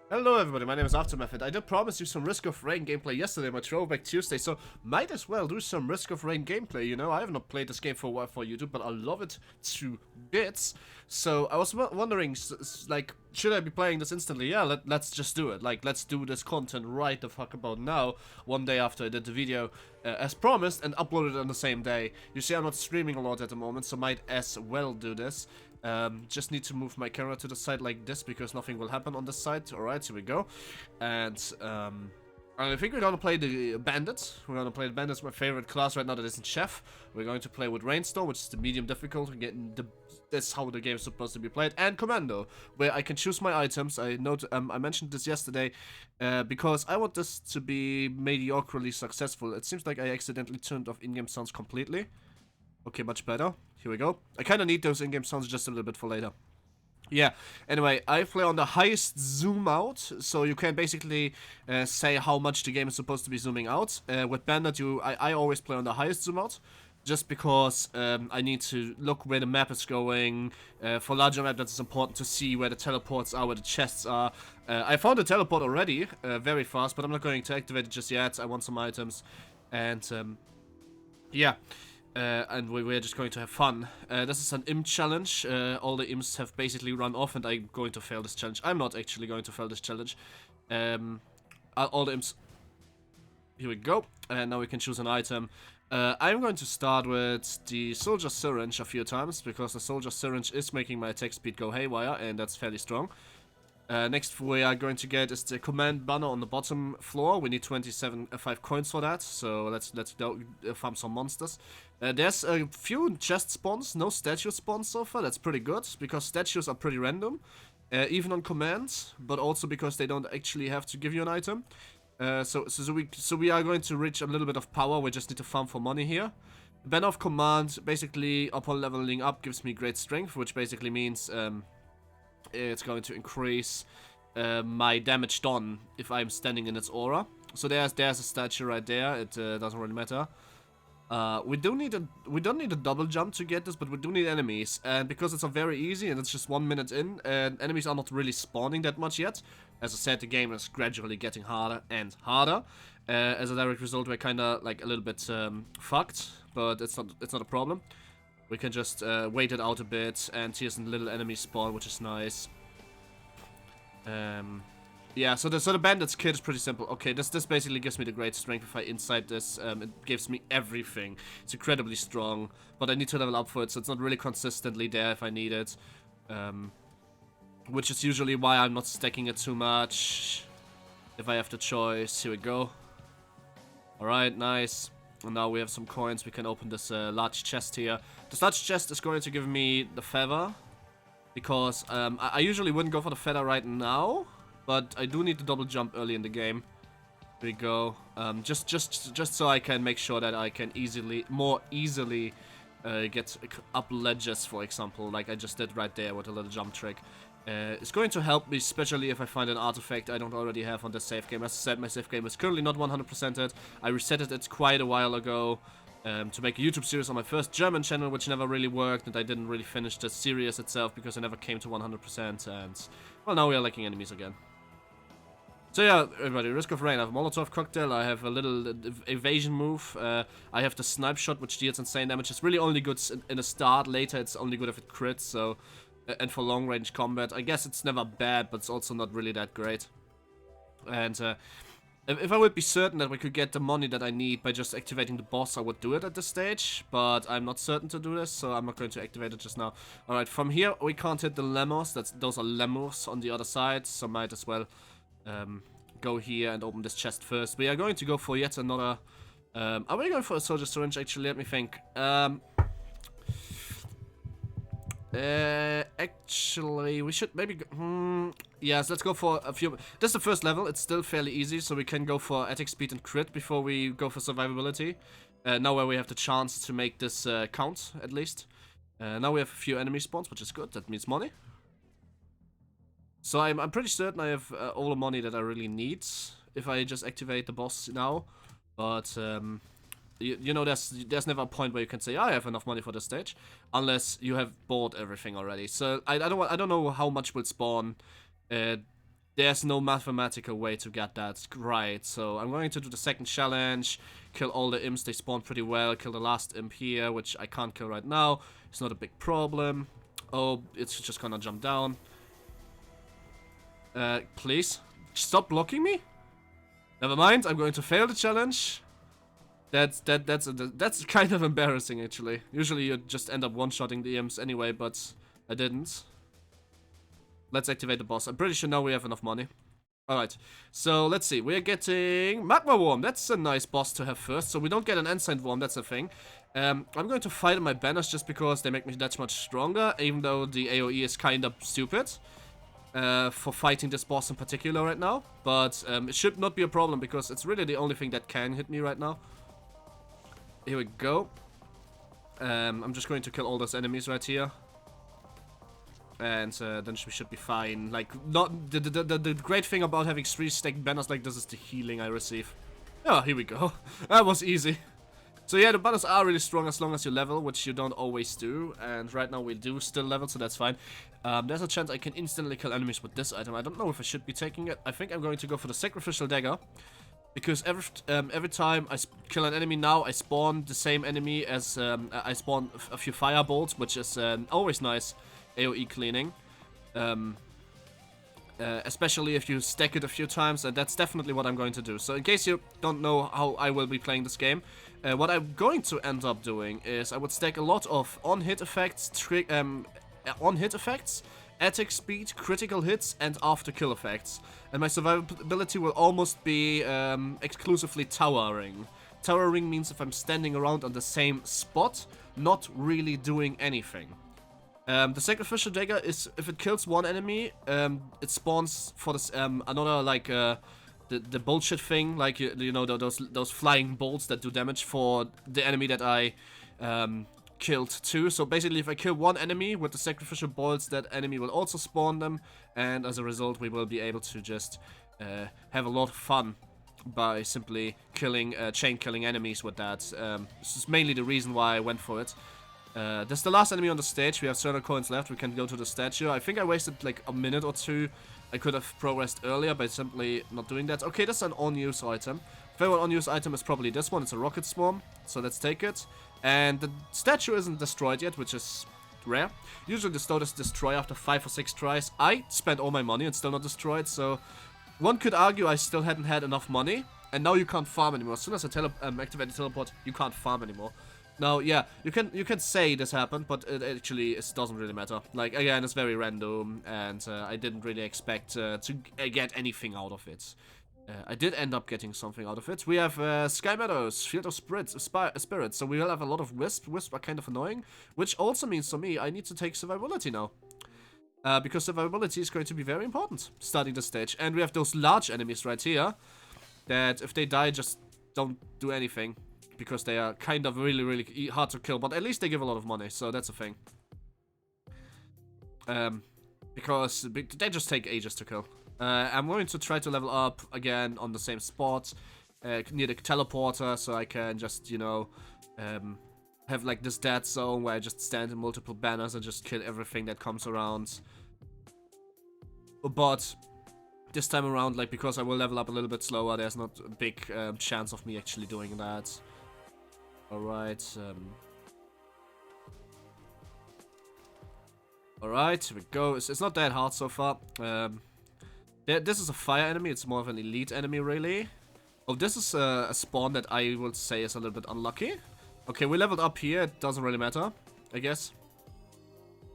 Hello everybody, my name is Aftermath. I did promise you some Risk of Rain gameplay yesterday, my Throwback Tuesday, so might as well do some Risk of Rain gameplay, you know? I have not played this game for a while for YouTube, but I love it to bits. So I was wondering, like, should I be playing this instantly? Yeah, let's just do it. Like, let's do this content right the fuck about now, one day after I did the video, as promised, and upload it on the same day. You see, I'm not streaming a lot at the moment, so might as well do this. Just need to move my camera to the side like this because nothing will happen on this side. Alright, here we go. And I think we're gonna play the Bandit. We're gonna play the Bandit. It's my favorite class right now that isn't Chef. We're going to play with Rainstorm, which is the medium difficult. That's how the game is supposed to be played. And Commando, where I can choose my items. I mentioned this yesterday because I want this to be mediocrely successful. It seems like I accidentally turned off in-game sounds completely. Okay, much better. Here we go. I kind of need those in-game sounds just a little bit for later. Yeah, anyway, I play on the highest zoom out, so you can basically say how much the game is supposed to be zooming out. With Bandit, I always play on the highest zoom out, just because I need to look where the map is going. For larger map, that's important to see where the teleports are, where the chests are. I found a teleport already, very fast, but I'm not going to activate it just yet. I want some items, and yeah. And we're just going to have fun. This is an imp challenge. All the imps have basically run off, and I'm going to fail this challenge. I'm not actually going to fail this challenge. All the imps... Here we go. And now we can choose an item. I'm going to start with the Soldier Syringe a few times, because the Soldier Syringe is making my attack speed go haywire, and that's fairly strong. Next we are going to get is the command banner on the bottom floor. We need 5 coins for that, so let's go farm some monsters. There's a few chest spawns, no statue spawns so far. That's pretty good, because statues are pretty random, even on command, but also because they don't actually have to give you an item. So we are going to reach a little bit of power. We just need to farm for money here. Banner of command, basically upon leveling up, gives me great strength, which basically means it's going to increase my damage done if I'm standing in its aura. So there's a statue right there. It doesn't really matter. We don't need a double jump to get this, but we do need enemies. And because it's a very easy and it's just 1 minute in, and enemies are not really spawning that much yet. As I said, the game is gradually getting harder and harder. As a direct result, we're kind of like a little bit fucked, but it's not a problem. We can just wait it out a bit, and here's a little enemy spawn, which is nice. Yeah, so the Bandit's kit is pretty simple. Okay, this basically gives me the great strength. If I inside this, it gives me everything. It's incredibly strong, but I need to level up for it, so it's not really consistently there if I need it. Which is usually why I'm not stacking it too much. If I have the choice, here we go. Alright, nice. And now we have some coins. We can open this large chest here. This large chest is going to give me the feather, because I usually wouldn't go for the feather right now, but I do need to double jump early in the game. Here we go. Just so I can make sure that I can more easily get up ledges, for example, like I just did right there with a little jump trick. It's going to help me, especially if I find an artifact I don't already have on the save game. As I said, my save game is currently not 100%ed. I resetted it quite a while ago to make a YouTube series on my first German channel, which never really worked, and I didn't really finish the series itself because I never came to 100%, and, well, now we are lacking enemies again. So yeah, everybody, Risk of Rain. I have a Molotov cocktail, I have a little evasion move, I have the snipe shot, which deals insane damage. It's really only good in the start. Later it's only good if it crits, so... And for long range combat, I guess it's never bad, but it's also not really that great. And if I would be certain that we could get the money that I need by just activating the boss, I would do it at this stage. But I'm not certain to do this, so I'm not going to activate it just now. Alright, from here we can't hit the lemurs. Those are lemurs on the other side, so might as well go here and open this chest first. We are going to go for yet another... are we going for a Soldier Syringe, actually? Let me think. Actually, we should maybe go, yes, let's go for a few. This is the first level. It's still fairly easy, so we can go for attack speed and crit before we go for survivability. Now where we have the chance to make this count, at least. Now we have a few enemy spawns, which is good. That means money. So I'm pretty certain I have all the money that I really need if I just activate the boss now. But you know, there's never a point where you can say, I have enough money for this stage, unless you have bought everything already. So I don't know how much will spawn there's no mathematical way to get that right. So I'm going to do the second challenge, kill all the imps, they spawn pretty well, kill the last imp here, which I can't kill right now. It's not a big problem. Oh, it's just gonna jump down. Please, stop blocking me. Never mind, I'm going to fail the challenge. That's kind of embarrassing, actually. Usually you just end up one-shotting the imps anyway, but I didn't. Let's activate the boss. I'm pretty sure now we have enough money. Alright, so let's see. We're getting Magma Worm. That's a nice boss to have first. So we don't get an Ensign Worm, that's the thing. I'm going to fight my banners just because they make me that much stronger, even though the AoE is kind of stupid for fighting this boss in particular right now. But it should not be a problem because it's really the only thing that can hit me right now. Here we go. I'm just going to kill all those enemies right here. And then we should be fine. Like, not the great thing about having 3 stacked banners like this is the healing I receive. Oh, here we go. That was easy. So yeah, the banners are really strong as long as you level, which you don't always do. And right now we do still level, so that's fine. There's a chance I can instantly kill enemies with this item. I don't know if I should be taking it. I think I'm going to go for the Sacrificial Dagger. Because every time I kill an enemy now, I spawn the same enemy as I spawn a few firebolts, which is always nice AoE cleaning. Especially if you stack it a few times, and that's definitely what I'm going to do. So in case you don't know how I will be playing this game, what I'm going to end up doing is I would stack a lot of on-hit effects, attack speed, critical hits, and after-kill effects. And my survivability will almost be exclusively towering. Towering means if I'm standing around on the same spot, not really doing anything. The Sacrificial Dagger is, if it kills one enemy, it spawns for this, another, like, the bullshit thing, like, you know, those flying bolts that do damage for the enemy that I, killed too. So basically, if I kill one enemy with the Sacrificial Bolts, that enemy will also spawn them, and as a result, we will be able to just, have a lot of fun by simply killing, chain-killing enemies with that. This is mainly the reason why I went for it. This is the last enemy on the stage. We have 700 coins left. We can go to the statue. I think I wasted like a minute or two. I could have progressed earlier by simply not doing that. Okay, this is an on-use item. Favorite on-use item is probably this one. It's a rocket swarm. So let's take it. And the statue isn't destroyed yet, which is rare. Usually the stone is destroyed after 5 or 6 tries. I spent all my money and still not destroyed. So one could argue I still hadn't had enough money. And now you can't farm anymore. As soon as I activate the teleport, you can't farm anymore. Now, yeah, you can say this happened, but it doesn't really matter. Like, again, it's very random, and I didn't really expect to get anything out of it. I did end up getting something out of it. We have Sky Meadows, Field of Spirits, so we will have a lot of Wisp. Wisp are kind of annoying, which also means for me, I need to take Survivability now. Because Survivability is going to be very important starting the stage. And we have those large enemies right here, that if they die, just don't do anything. Because they are kind of really, really hard to kill. But at least they give a lot of money. So that's a thing. Because they just take ages to kill. I'm going to try to level up again on the same spot. Near the teleporter. So I can just, you know, have like this dead zone where I just stand in multiple banners and just kill everything that comes around. But this time around, like, because I will level up a little bit slower, there's not a big chance of me actually doing that. Alright, alright, here we go. It's not that hard so far. This is a fire enemy, it's more of an elite enemy, really. Oh, this is a spawn that I would say is a little bit unlucky. Okay, we leveled up here, it doesn't really matter, I guess.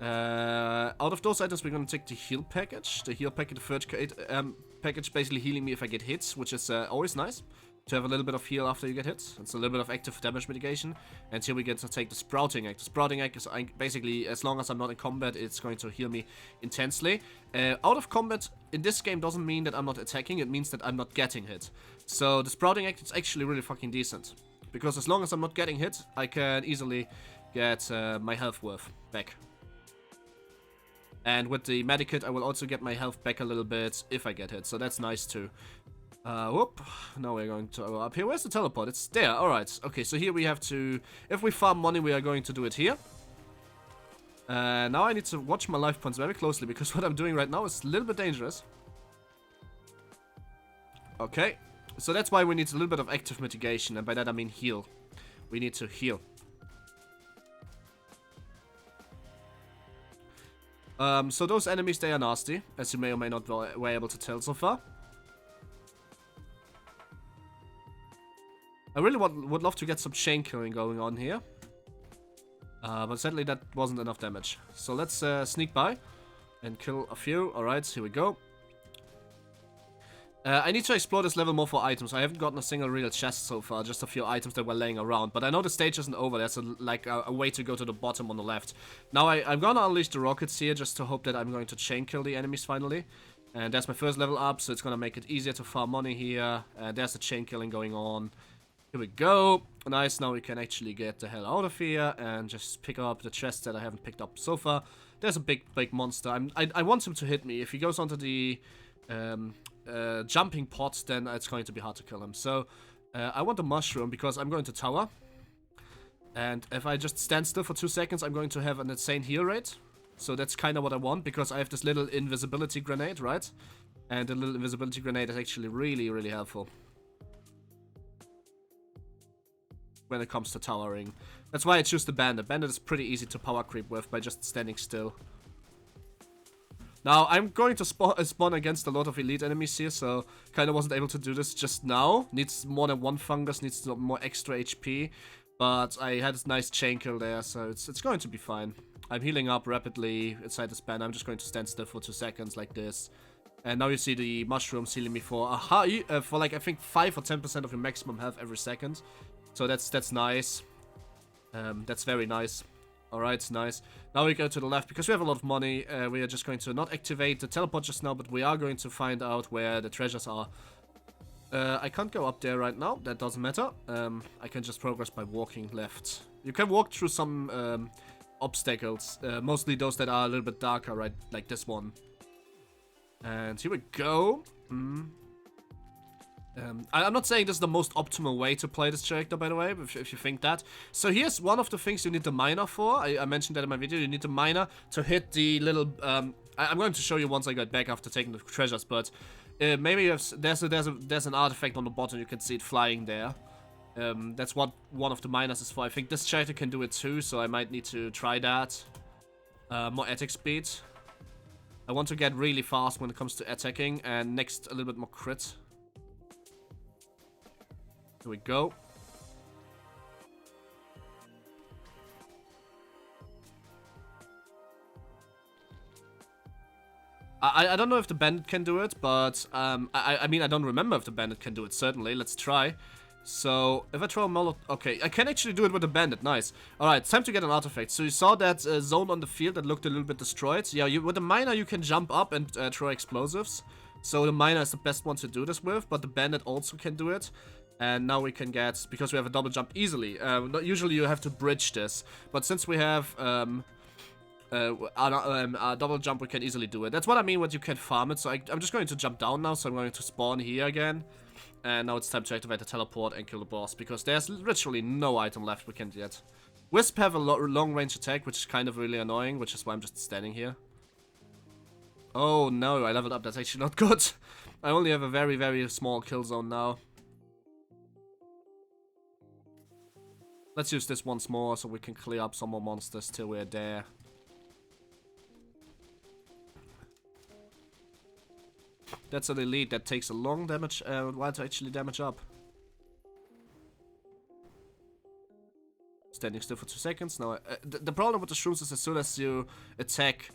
Out of those items, we're gonna take the heal package. The heal package, the third package, basically healing me if I get hit, which is always nice. To have a little bit of heal after you get hit. It's a little bit of active damage mitigation. And here we get to take the Sprouting Egg. The Sprouting Egg is basically, as long as I'm not in combat, it's going to heal me intensely. Out of combat in this game doesn't mean that I'm not attacking, it means that I'm not getting hit. So the Sprouting Egg is actually really fucking decent. Because as long as I'm not getting hit, I can easily get my health worth back. And with the Medikit, I will also get my health back a little bit if I get hit. So that's nice too. Whoop. Now we're going to go up here. Where's the teleport? It's there. Alright. Okay, so here we have to... If we farm money, we are going to do it here. Now I need to watch my life points very closely, because what I'm doing right now is a little bit dangerous. Okay. So that's why we need a little bit of active mitigation, and by that I mean heal. We need to heal. So those enemies, they are nasty, as you may or may not were able to tell so far. I really would love to get some chain killing going on here. But sadly that wasn't enough damage. So let's sneak by and kill a few. Alright, here we go. I need to explore this level more for items. I haven't gotten a single real chest so far, just a few items that were laying around. But I know the stage isn't over. There's a way to go to the bottom on the left. Now I'm gonna unleash the rockets here just to hope that I'm going to chain kill the enemies finally. And that's my first level up, so it's gonna make it easier to farm money here. There's the chain killing going on. Here we go. Nice, now we can actually get the hell out of here and just pick up the chests that I haven't picked up so far. There's a big monster. I want him to hit me. If he goes onto the jumping pot, then it's going to be hard to kill him. So I want a mushroom because I'm going to tower. And if I just stand still for 2 seconds, I'm going to have an insane heal rate. So that's kind of what I want because I have this little invisibility grenade, right? And the little invisibility grenade is actually really, really helpful when it comes to towering. That's why I choose the Bandit. Bandit is pretty easy to power creep with by just standing still. Now, I'm going to spawn against a lot of elite enemies here, so kind of wasn't able to do this just now. Needs more than one fungus, needs more extra HP. But I had a nice chain kill there, so it's going to be fine. I'm healing up rapidly inside this band. I'm just going to stand still for 2 seconds like this. And now you see the mushrooms healing me for a high, for like I think 5 or 10% of your maximum health every second. So that's nice. That's very nice. Alright, nice. Now we go to the left because we have a lot of money. We are just going to not activate the teleport just now, but we are going to find out where the treasures are. I can't go up there right now. That doesn't matter. I can just progress by walking left. You can walk through some obstacles. Mostly those that are a little bit darker, right? Like this one. And here we go. I'm not saying this is the most optimal way to play this character, by the way, if you think that. So here's one of the things you need the miner for. I mentioned that in my video. You need the miner to hit the little... I'm going to show you once I get back after taking the treasures, but maybe there's an artifact on the bottom. You can see it flying there. That's what one of the miners is for. I think this character can do it too, so I might need to try that. More attack speed. I want to get really fast when it comes to attacking, and next a little bit more crit. Here we go. I don't know if the Bandit can do it, but I mean I don't remember if the Bandit can do it. Certainly, let's try. So if I throw a Molotov, okay, I can actually do it with the Bandit. Nice. All right, it's time to get an artifact. So you saw that zone on the field that looked a little bit destroyed. Yeah, with the miner you can jump up and throw explosives. So the miner is the best one to do this with, but the Bandit also can do it. And now we can get, because we have a double jump easily. Usually you have to bridge this, but since we have a double jump, we can easily do it. That's what I mean when you can farm it. So I'm just going to jump down now, so I'm going to spawn here again. And now it's time to activate the teleport and kill the boss, because there's literally no item left we can get. Wisp have a long range attack, which is kind of really annoying, which is why I'm just standing here. Oh no, I leveled up. That's actually not good. I only have a very, very small kill zone now. Let's use this once more so we can clear up some more monsters till we're there. That's an elite that takes a long damage while to actually damage up. Standing still for 2 seconds. Now, the problem with the shrooms is as soon as you attack,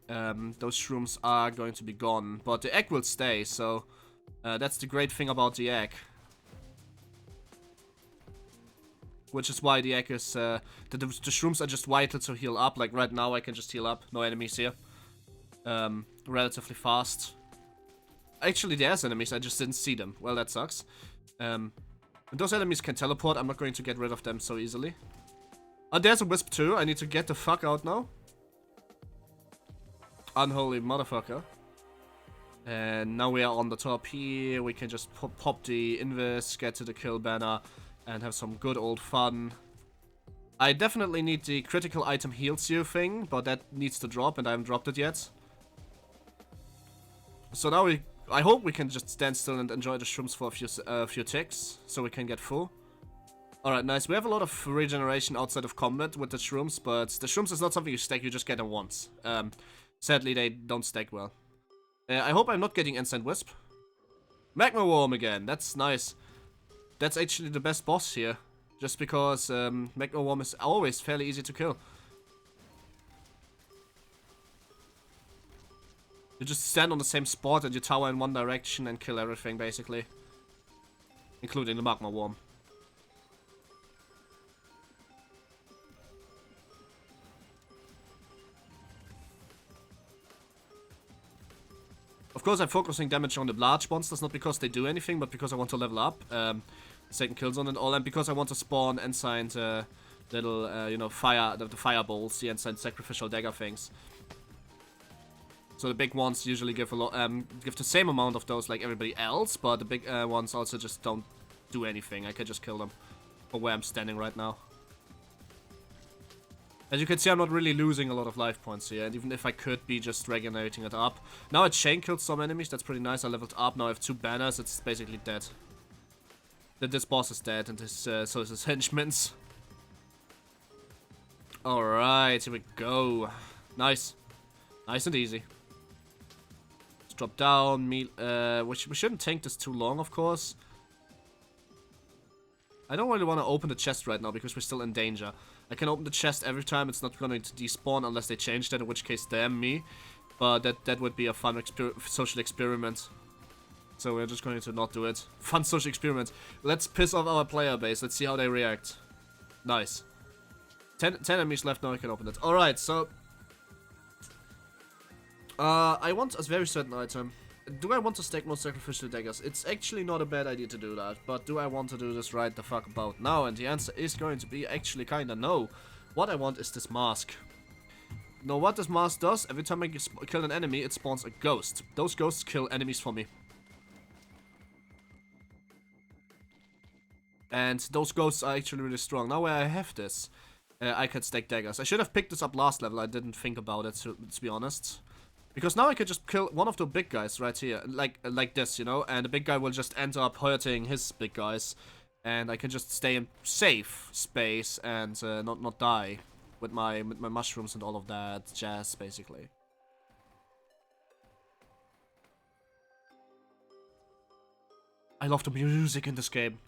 those shrooms are going to be gone. But the egg will stay, so that's the great thing about the egg. Which is why the egg is, the shrooms are just vital to heal up. Like right now I can just heal up, no enemies here. Relatively fast. Actually there's enemies, I just didn't see them. Well, that sucks. And those enemies can teleport, I'm not going to get rid of them so easily. Oh, there's a wisp too, I need to get the fuck out now. Unholy motherfucker. And now we are on the top here, we can just pop the invis, get to the kill banner. And have some good old fun. I definitely need the critical item heals you thing, but that needs to drop and I haven't dropped it yet. So now we I hope we can just stand still and enjoy the shrooms for a few ticks, so we can get full. Alright, nice. We have a lot of regeneration outside of combat with the shrooms, but the shrooms is not something you stack, you just get them once. Sadly, they don't stack well. I hope I'm not getting Instant Wisp. Magma Worm again, that's nice. That's actually the best boss here, just because Magma Worm is always fairly easy to kill. You just stand on the same spot and you tower in one direction and kill everything, basically. Including the Magma Worm. Of course, I'm focusing damage on the large monsters, not because they do anything, but because I want to level up. Second kill zone and all, and because I want to spawn ensigned little, you know, the fireballs, the ensigned sacrificial dagger things. So the big ones usually give a lot, give the same amount of those like everybody else, but the big ones also just don't do anything. I can just kill them from where I'm standing right now. As you can see, I'm not really losing a lot of life points here, and even if I could be just regenerating it up. Now I chain killed some enemies, that's pretty nice. I leveled up, now I have 2 banners, it's basically dead. This boss is dead, and so is his henchmen. Alright, here we go. Nice. Nice and easy. Drop down, we shouldn't tank this too long, of course. I don't really want to open the chest right now, because we're still in danger. I can open the chest every time, it's not going to despawn unless they change that, in which case damn me. But that would be a fun social experiment. So we're just going to not do it. Fun social experiment. Let's piss off our player base, let's see how they react. Nice. 10 enemies left, now I can open it. Alright, so... I want a very certain item. Do I want to stack more sacrificial daggers? It's actually not a bad idea to do that, but do I want to do this right the fuck about now? And the answer is going to be actually kinda no. What I want is this mask. Now what this mask does, every time I kill an enemy, it spawns a ghost. Those ghosts kill enemies for me. And those ghosts are actually really strong. Now where I have this, I can stack daggers. I should have picked this up last level, I didn't think about it, to be honest. Because now I can just kill one of the big guys right here, like this, you know, and the big guy will just end up hurting his big guys, and I can just stay in safe space and not die with my mushrooms and all of that jazz, basically. I love the music in this game.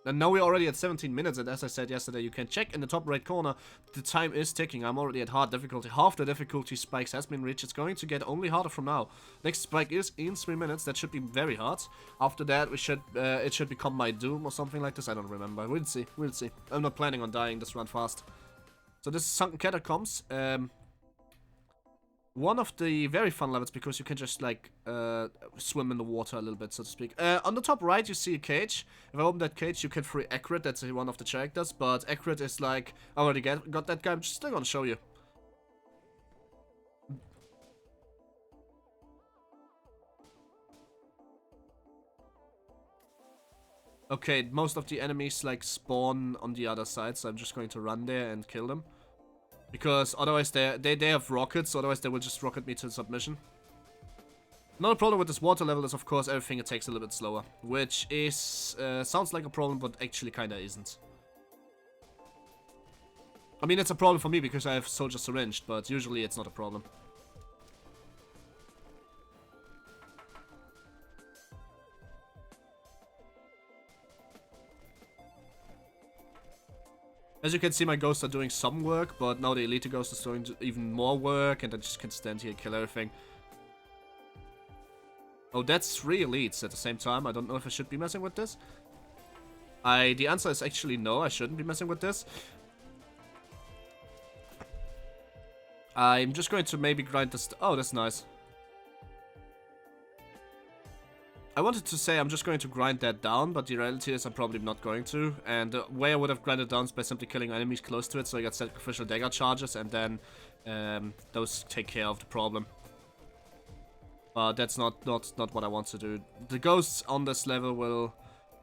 And now we're already at 17 minutes, and as I said yesterday, you can check in the top right corner, the time is ticking. I'm already at hard difficulty. Half the difficulty spikes has been reached. It's going to get only harder from now. Next spike is in 3 minutes. That should be very hard. After that, it should become my doom or something like this. I don't remember. We'll see. We'll see. I'm not planning on dying this run fast. So this is Sunken Catacombs. One of the very fun levels, because you can just, like, swim in the water a little bit, so to speak. On the top right, you see a cage. If I open that cage, you can free Accurate. That's one of the characters, but Accurate is, like, I already got that guy. I'm just still gonna show you. Okay, most of the enemies, like, spawn on the other side, so I'm just going to run there and kill them. Because otherwise they have rockets, so otherwise they will just rocket me to submission. Another problem with this water level is, of course, everything it takes a little bit slower. Which is, sounds like a problem, but actually kinda isn't. I mean, it's a problem for me because I have Soldier Syringed, but usually it's not a problem. As you can see, my ghosts are doing some work, but now the elite ghost is doing even more work, and I just can stand here and kill everything. Oh, that's 3 elites at the same time. I don't know if I should be messing with this. The answer is actually no, I shouldn't be messing with this. I'm just going to maybe grind this. Oh, that's nice. I wanted to say I'm just going to grind that down, but the reality is I'm probably not going to. And the way I would have grinded down is by simply killing enemies close to it, so I got sacrificial dagger charges, and then those take care of the problem. But that's not what I want to do. The ghosts on this level will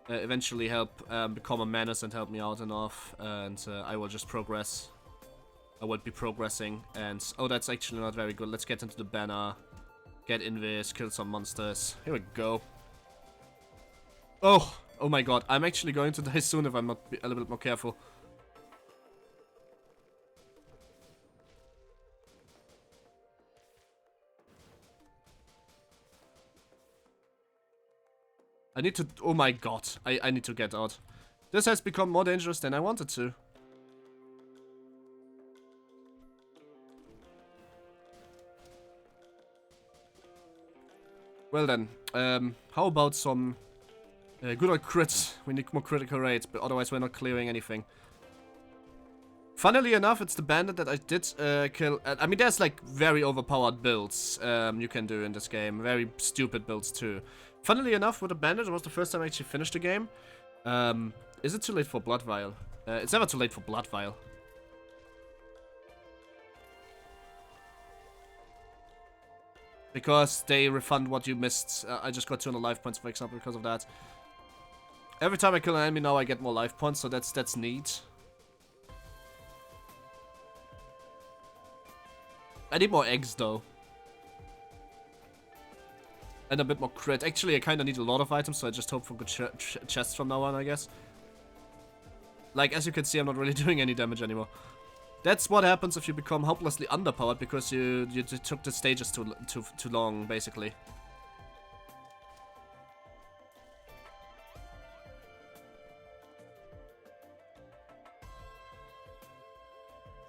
eventually help become a menace and help me out enough, and I will just progress. I will be progressing, and oh, that's actually not very good. Let's get into the banner Get invis, kill some monsters. Here we go. Oh my god. I'm actually going to die soon if I'm not a little bit more careful. I need to... Oh my god. I need to get out. This has become more dangerous than I wanted to. Well then, how about some good old crits? We need more critical rates, but otherwise we're not clearing anything. Funnily enough, it's the bandit that I did kill. I mean, there's like very overpowered builds you can do in this game. Very stupid builds too. Funnily enough, with the bandit, it was the first time I actually finished the game. Is it too late for Blood Vial? It's never too late for Blood Vial. Because they refund what you missed. I just got 200 life points, for example, because of that. Every time I kill an enemy now, I get more life points, so that's neat. I need more eggs, though. And a bit more crit. Actually, I kind of need a lot of items, so I just hope for good chests from now on, I guess. Like, as you can see, I'm not really doing any damage anymore. That's what happens if you become hopelessly underpowered, because you took the stages too long, basically.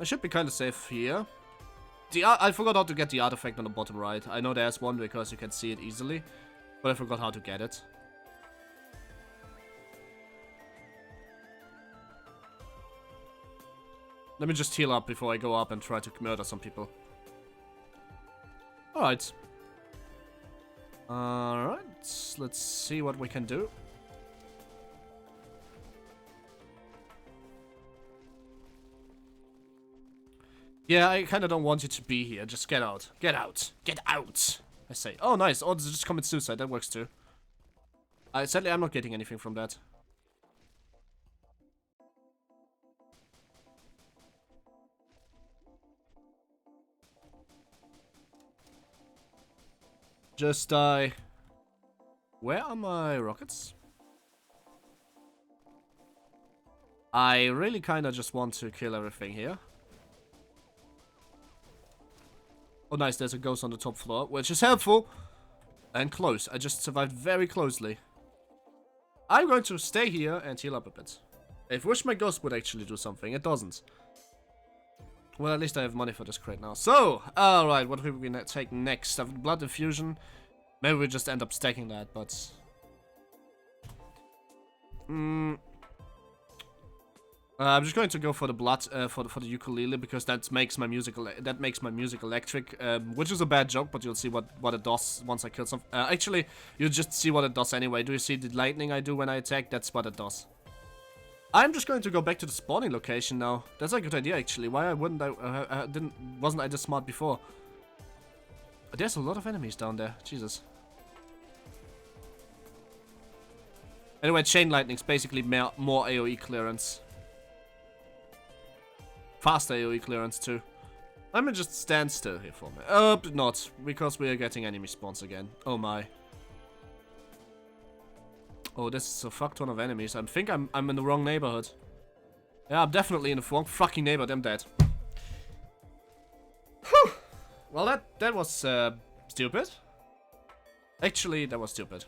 I should be kind of safe here. I forgot how to get the artifact on the bottom right. I know there's one because you can see it easily, but I forgot how to get it. Let me just heal up before I go up and try to murder some people. Alright. Alright, let's see what we can do. Yeah, I kind of don't want you to be here. Just get out. Get out. Get out! I say. Oh, nice. Oh, this is just commit suicide. That works too. Sadly, I'm not getting anything from that. Just die. Where are my rockets? I really kind of just want to kill everything here. Oh nice, there's a ghost on the top floor, which is helpful. And close. I just survived very closely. I'm going to stay here and heal up a bit. I wish my ghost would actually do something. It doesn't. Well, at least I have money for this crate now. So, alright, what will we take next? I've blood infusion. Maybe we just end up stacking that, but... I'm just going to go for the blood, for the ukulele, because that makes my music electric, which is a bad joke, but you'll see what it does once I kill some. Actually, you just see what it does anyway. Do you see the lightning I do when I attack? That's what it does. I'm just going to go back to the spawning location now. That's a good idea, actually. Why wouldn't I? Wasn't I this smart before? There's a lot of enemies down there. Jesus. Anyway, chain lightning's basically more AoE clearance. Faster AoE clearance too. Let me just stand still here for me. Not, because we are getting enemy spawns again. Oh my. Oh, this is a fuck ton of enemies. I think I'm in the wrong neighborhood. Yeah, I'm definitely in the wrong fucking neighborhood. I'm dead. Whew. Well, that was stupid. Actually, that was stupid.